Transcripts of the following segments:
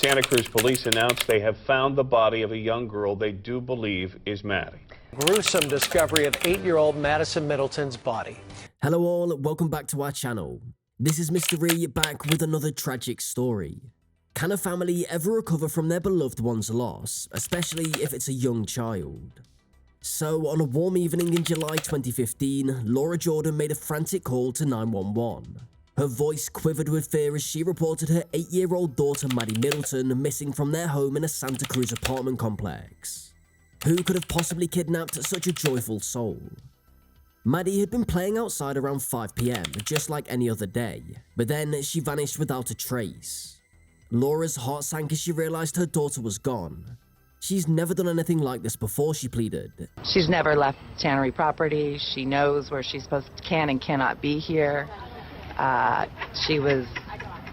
Santa Cruz police announced they have found the body of a young girl they do believe is Maddie. Gruesome discovery of 8-year-old Madison Middleton's body. Hello all, welcome back to our channel. This is Mr. E back with another tragic story. Can a family ever recover from their beloved one's loss, especially if it's a young child? So, on a warm evening in July 2015, Laura Jordan made a frantic call to 911. Her voice quivered with fear as she reported her 8-year-old daughter Maddie Middleton missing from their home in a Santa Cruz apartment complex. Who could have possibly kidnapped such a joyful soul? Maddie had been playing outside around 5 PM, just like any other day, but then she vanished without a trace. Laura's heart sank as she realized her daughter was gone. She's never done anything like this before, she pleaded. She's never left Tannery property. She knows where she's can and cannot be here. She was,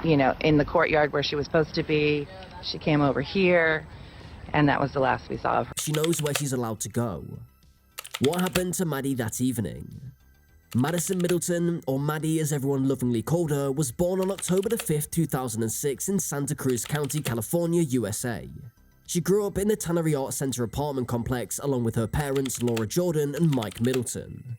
in the courtyard where she was supposed to be. She came over here, and that was the last we saw of her. She knows where she's allowed to go. What happened to Maddie that evening? Madison Middleton, or Maddie as everyone lovingly called her, was born on October 5th, 2006 in Santa Cruz County, California, USA. She grew up in the Tannery Arts Center apartment complex along with her parents Laura Jordan and Mike Middleton.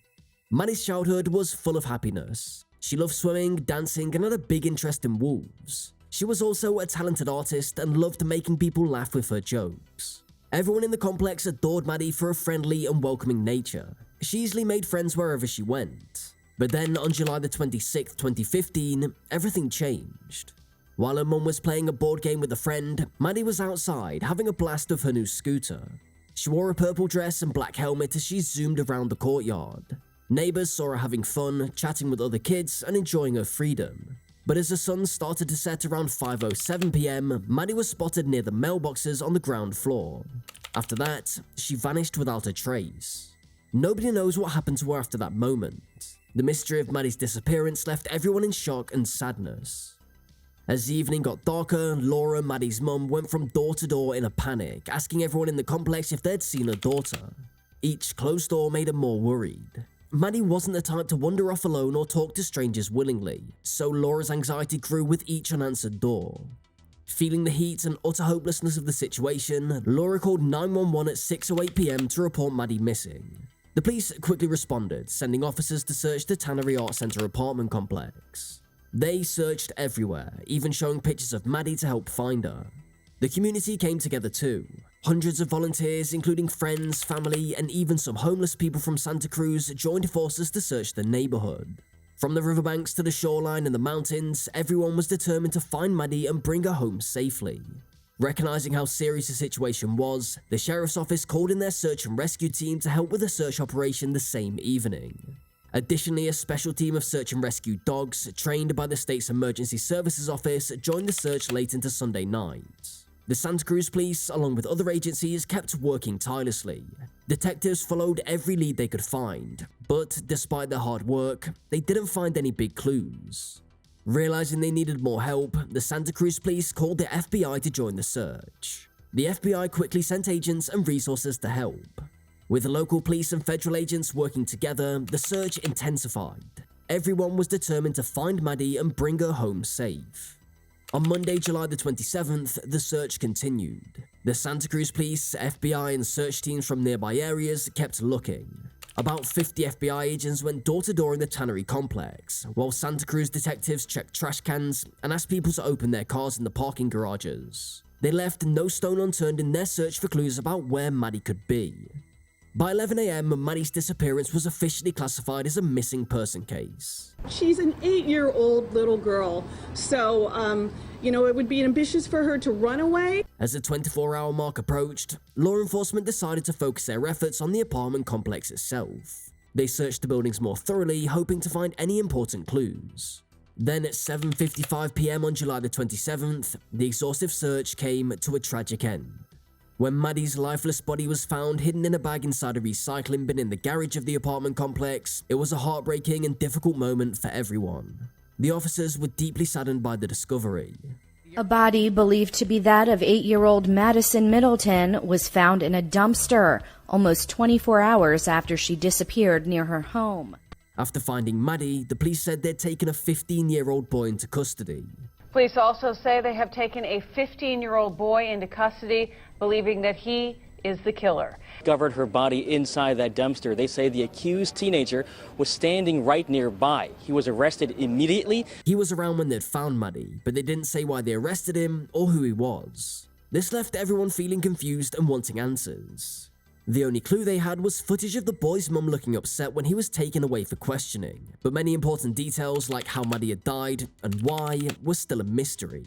Maddie's childhood was full of happiness. She loved swimming, dancing, and had a big interest in wolves. She was also a talented artist and loved making people laugh with her jokes. Everyone in the complex adored Maddie for her friendly and welcoming nature. She easily made friends wherever she went. But then on July 26th, 2015, everything changed. While her mum was playing a board game with a friend, Maddie was outside having a blast of her new scooter. She wore a purple dress and black helmet as she zoomed around the courtyard. Neighbors saw her having fun, chatting with other kids and enjoying her freedom. But as the sun started to set around 5:07 PM, Maddie was spotted near the mailboxes on the ground floor. After that, she vanished without a trace. Nobody knows what happened to her after that moment. The mystery of Maddie's disappearance left everyone in shock and sadness. As the evening got darker, Laura, Maddie's mum, went from door to door in a panic, asking everyone in the complex if they'd seen her daughter. Each closed door made her more worried. Maddie wasn't the type to wander off alone or talk to strangers willingly, so Laura's anxiety grew with each unanswered door. Feeling the heat and utter hopelessness of the situation, Laura called 911 at 6:08 PM to report Maddie missing. The police quickly responded, sending officers to search the Tannery Arts Center apartment complex. They searched everywhere, even showing pictures of Maddie to help find her. The community came together too. Hundreds of volunteers, including friends, family, and even some homeless people from Santa Cruz, joined forces to search the neighborhood. From the riverbanks to the shoreline and the mountains, everyone was determined to find Maddie and bring her home safely. Recognizing how serious the situation was, the sheriff's office called in their search and rescue team to help with the search operation the same evening. Additionally, a special team of search and rescue dogs, trained by the state's emergency services office, joined the search late into Sunday night. The Santa Cruz police, along with other agencies, kept working tirelessly. Detectives followed every lead they could find, but despite their hard work, they didn't find any big clues. Realizing they needed more help, the Santa Cruz police called the FBI to join the search. The FBI quickly sent agents and resources to help. With the local police and federal agents working together, the search intensified. Everyone was determined to find Maddie and bring her home safe. On Monday, July 27th, the search continued. The Santa Cruz police, FBI, and search teams from nearby areas kept looking. About 50 FBI agents went door to door in the Tannery complex, while Santa Cruz detectives checked trash cans and asked people to open their cars in the parking garages. They left no stone unturned in their search for clues about where Maddie could be. By 11 AM, Maddie's disappearance was officially classified as a missing person case. She's an 8-year-old little girl, so, it would be ambitious for her to run away. As the 24-hour mark approached, law enforcement decided to focus their efforts on the apartment complex itself. They searched the buildings more thoroughly, hoping to find any important clues. Then at 7:55 PM on July the 27th, the exhaustive search came to a tragic end. When Maddie's lifeless body was found hidden in a bag inside a recycling bin in the garage of the apartment complex, it was a heartbreaking and difficult moment for everyone. The officers were deeply saddened by the discovery. A body believed to be that of 8-year-old Madison Middleton was found in a dumpster almost 24 hours after she disappeared near her home. After finding Maddie, the police said they'd taken a 15-year-old boy into custody. Police also say they have taken a 15-year-old boy into custody, believing that he is the killer. Discovered her body inside that dumpster. They say the accused teenager was standing right nearby. He was arrested immediately. He was around when they'd found Maddie, but they didn't say why they arrested him or who he was. This left everyone feeling confused and wanting answers. The only clue they had was footage of the boy's mum looking upset when he was taken away for questioning, but many important details like how Maddie had died and why were still a mystery.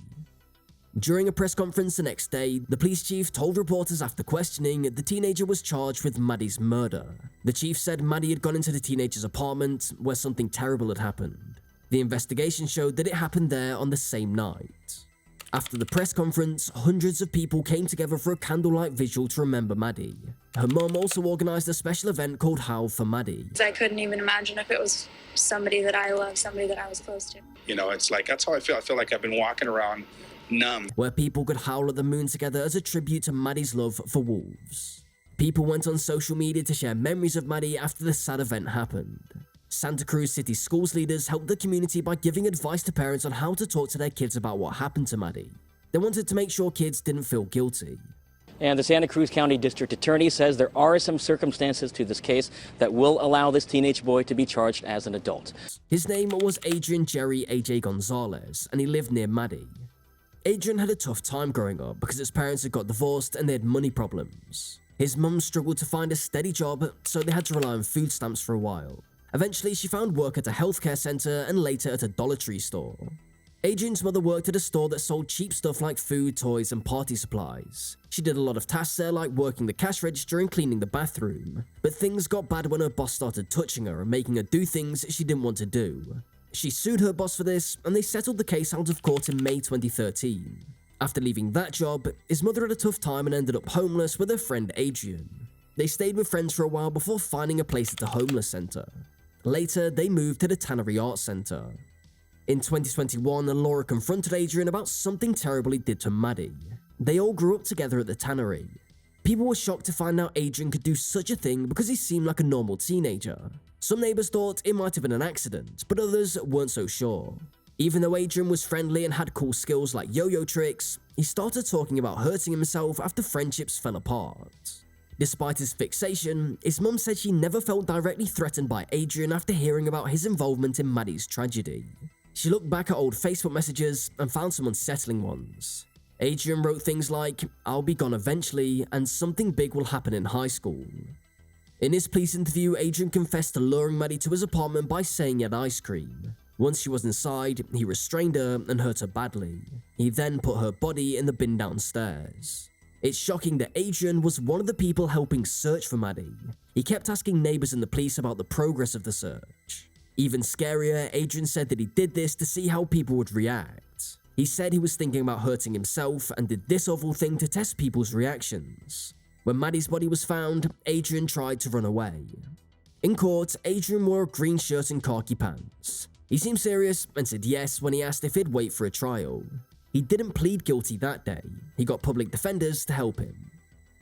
During a press conference the next day, the police chief told reporters after questioning the teenager was charged with Maddie's murder. The chief said Maddie had gone into the teenager's apartment where something terrible had happened. The investigation showed that it happened there on the same night. After the press conference, hundreds of people came together for a candlelight vigil to remember Maddie. Her mum also organised a special event called Howl for Maddie. I couldn't even imagine if it was somebody that I loved, somebody that I was close to. You know, it's like, that's how I feel. I feel like I've been walking around numb. Where people could howl at the moon together as a tribute to Maddie's love for wolves. People went on social media to share memories of Maddie after the sad event happened. Santa Cruz City schools leaders helped the community by giving advice to parents on how to talk to their kids about what happened to Maddie. They wanted to make sure kids didn't feel guilty. And the Santa Cruz County District Attorney says there are some circumstances to this case that will allow this teenage boy to be charged as an adult. His name was Adrian Jerry A.J. Gonzalez, and he lived near Maddie. Adrian had a tough time growing up because his parents had got divorced and they had money problems. His mum struggled to find a steady job, so they had to rely on food stamps for a while. Eventually, she found work at a healthcare centre and later at a Dollar Tree store. Adrian's mother worked at a store that sold cheap stuff like food, toys, and party supplies. She did a lot of tasks there like working the cash register and cleaning the bathroom. But things got bad when her boss started touching her and making her do things she didn't want to do. She sued her boss for this, and they settled the case out of court in May 2013. After leaving that job, his mother had a tough time and ended up homeless with her friend Adrian. They stayed with friends for a while before finding a place at a homeless centre. Later, they moved to the Tannery Arts Centre. In 2021, Laura confronted Adrian about something terrible he did to Maddie. They all grew up together at the tannery. People were shocked to find out Adrian could do such a thing because he seemed like a normal teenager. Some neighbours thought it might have been an accident, but others weren't so sure. Even though Adrian was friendly and had cool skills like yo-yo tricks, he started talking about hurting himself after friendships fell apart. Despite his fixation, his mum said she never felt directly threatened by Adrian after hearing about his involvement in Maddie's tragedy. She looked back at old Facebook messages and found some unsettling ones. Adrian wrote things like, "I'll be gone eventually and something big will happen in high school." In his police interview, Adrian confessed to luring Maddie to his apartment by saying he had ice cream. Once she was inside, he restrained her and hurt her badly. He then put her body in the bin downstairs. It's shocking that Adrian was one of the people helping search for Maddie. He kept asking neighbours and the police about the progress of the search. Even scarier, Adrian said that he did this to see how people would react. He said he was thinking about hurting himself and did this awful thing to test people's reactions. When Maddie's body was found, Adrian tried to run away. In court, Adrian wore a green shirt and khaki pants. He seemed serious and said yes when he asked if he'd wait for a trial. He didn't plead guilty that day. He got public defenders to help him.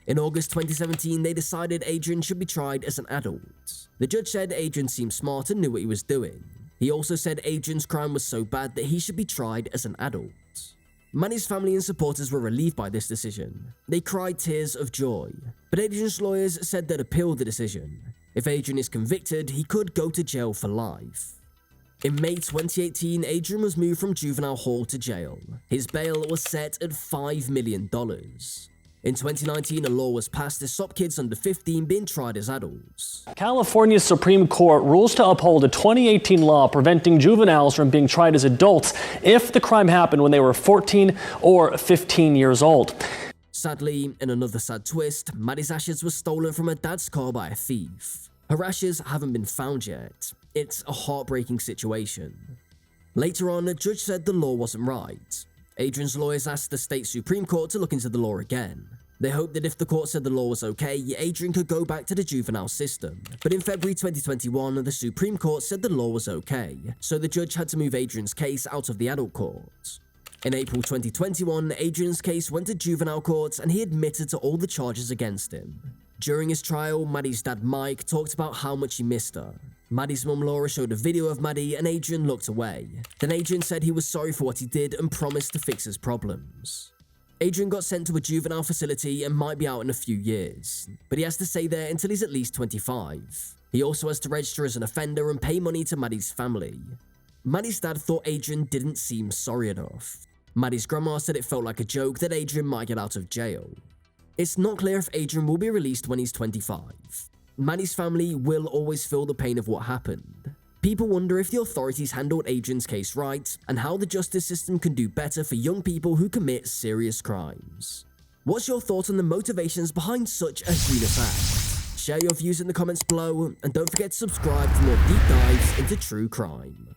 In August 2017, they decided Adrian should be tried as an adult. The judge said Adrian seemed smart and knew what he was doing. He also said Adrian's crime was so bad that he should be tried as an adult. Maddie's family and supporters were relieved by this decision. They cried tears of joy. But Adrian's lawyers said they'd appeal the decision. If Adrian is convicted, he could go to jail for life. In May 2018, Adrian was moved from juvenile hall to jail. His bail was set at $5 million. In 2019, a law was passed to stop kids under 15 being tried as adults. California's Supreme Court rules to uphold a 2018 law preventing juveniles from being tried as adults if the crime happened when they were 14 or 15 years old. Sadly, in another sad twist, Maddie's ashes were stolen from her dad's car by a thief. Her ashes haven't been found yet. It's a heartbreaking situation. Later on, a judge said the law wasn't right. Adrian's lawyers asked the state Supreme Court to look into the law again. They hoped that if the court said the law was okay, Adrian could go back to the juvenile system. But in February 2021, the Supreme Court said the law was okay, so the judge had to move Adrian's case out of the adult court. In April 2021, Adrian's case went to juvenile court and he admitted to all the charges against him. During his trial, Maddie's dad Mike talked about how much he missed her. Maddie's mum Laura showed a video of Maddie and Adrian looked away. Then Adrian said he was sorry for what he did and promised to fix his problems. Adrian got sent to a juvenile facility and might be out in a few years, but he has to stay there until he's at least 25. He also has to register as an offender and pay money to Maddie's family. Maddie's dad thought Adrian didn't seem sorry enough. Maddie's grandma said it felt like a joke that Adrian might get out of jail. It's not clear if Adrian will be released when he's 25. Maddie's family will always feel the pain of what happened. People wonder if the authorities handled Adrian's case right, and how the justice system can do better for young people who commit serious crimes. What's your thoughts on the motivations behind such a heinous act? Share your views in the comments below, and don't forget to subscribe for more deep dives into true crime.